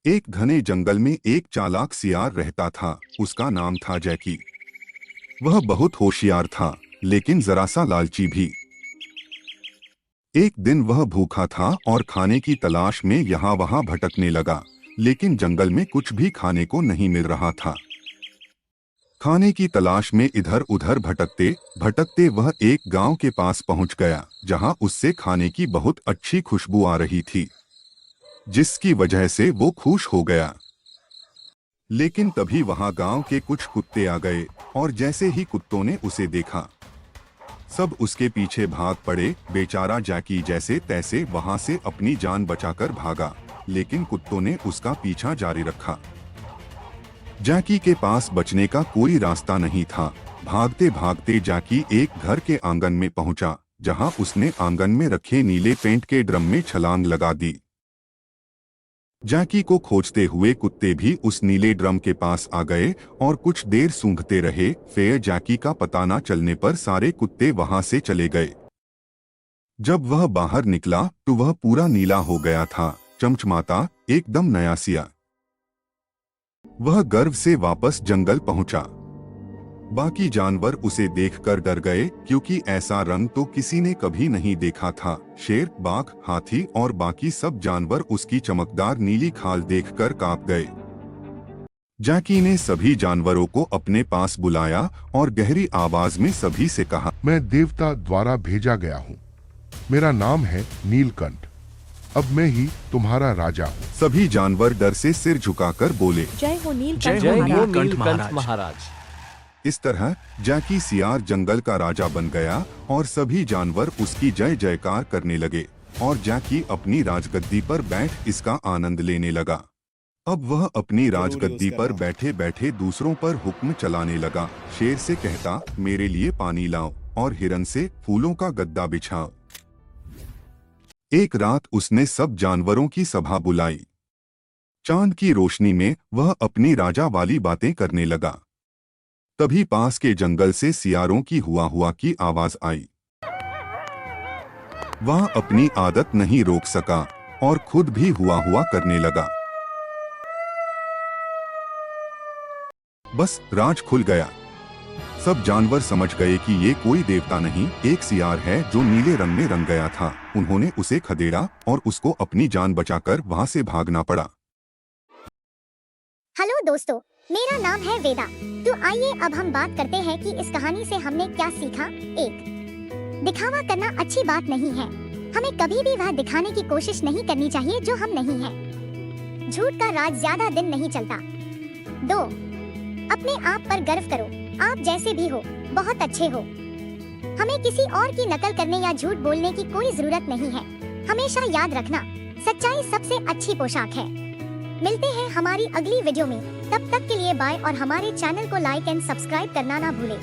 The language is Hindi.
एक घने जंगल में एक चालाक सियार रहता था। उसका नाम था जैकी। वह बहुत होशियार था, लेकिन जरा सा लालची भी। एक दिन वह भूखा था और खाने की तलाश में यहाँ वहाँ भटकने लगा, लेकिन जंगल में कुछ भी खाने को नहीं मिल रहा था। खाने की तलाश में इधर उधर भटकते भटकते वह एक गांव के पास पहुंच गया, जहां उससे खाने की बहुत अच्छी खुशबू आ रही थी, जिसकी वजह से वो खुश हो गया। लेकिन तभी वहां गांव के कुछ कुत्ते आ गए, और जैसे ही कुत्तों ने उसे देखा, सब उसके पीछे भाग पड़े। बेचारा जैकी जैसे तैसे वहां से अपनी जान बचाकर भागा, लेकिन कुत्तों ने उसका पीछा जारी रखा। जैकी के पास बचने का कोई रास्ता नहीं था। भागते भागते जैकी एक घर के आंगन में पहुंचा, जहां उसने आंगन में रखे नीले पेंट के ड्रम में छलांग लगा दी। जैकी को खोजते हुए कुत्ते भी उस नीले ड्रम के पास आ गए और कुछ देर सूंघते रहे। फिर जैकी का पता न चलने पर सारे कुत्ते वहां से चले गए। जब वह बाहर निकला तो वह पूरा नीला हो गया था, चमचमाता, एकदम नया सिया। वह गर्व से वापस जंगल पहुंचा। बाकी जानवर उसे देखकर डर गए, क्योंकि ऐसा रंग तो किसी ने कभी नहीं देखा था। शेर, बाघ, हाथी और बाकी सब जानवर उसकी चमकदार नीली खाल देखकर कांप गए। जैकी ने सभी जानवरों को अपने पास बुलाया और गहरी आवाज में सभी से कहा, मैं देवता द्वारा भेजा गया हूँ। मेरा नाम है नीलकंठ। अब मैं ही तुम्हारा राजा हूँ। सभी जानवर डर से सिर झुकाकर बोले, जय हो नीलकंठ नीलकंठ महाराज। इस तरह जैकी सियार जंगल का राजा बन गया और सभी जानवर उसकी जय जयकार करने लगे, और जैकी अपनी राजगद्दी पर बैठ इसका आनंद लेने लगा। अब वह अपनी राजगद्दी पर बैठे बैठे दूसरों पर हुक्म चलाने लगा। शेर से कहता, मेरे लिए पानी लाओ, और हिरन से फूलों का गद्दा बिछाओ। एक रात उसने सब जानवरों की सभा बुलाई। चांद की रोशनी में वह अपनी राजा वाली बातें करने लगा। तभी पास के जंगल से सियारों की हुआ की आवाज आई। वह अपनी आदत नहीं रोक सका और खुद भी हुआ करने लगा। बस राज खुल गया। सब जानवर समझ गए कि ये कोई देवता नहीं, एक सियार है जो नीले रंग में रंग गया था। उन्होंने उसे खदेड़ा और उसको अपनी जान बचाकर वहां से भागना पड़ा। हेलो दोस्तों, मेरा नाम है वेदा। तो आइए अब हम बात करते हैं कि इस कहानी से हमने क्या सीखा। 1. दिखावा करना अच्छी बात नहीं है। हमें कभी भी वह दिखाने की कोशिश नहीं करनी चाहिए जो हम नहीं हैं। झूठ का राज ज्यादा दिन नहीं चलता। 2. अपने आप पर गर्व करो। आप जैसे भी हो, बहुत अच्छे हो। हमें किसी और की नकल करने या झूठ बोलने की कोई जरूरत नहीं है। हमेशा याद रखना, सच्चाई सबसे अच्छी पोशाक है। मिलते हैं हमारी अगली वीडियो में। तब तक के लिए बाय, और हमारे चैनल को लाइक एंड सब्सक्राइब करना ना भूलें।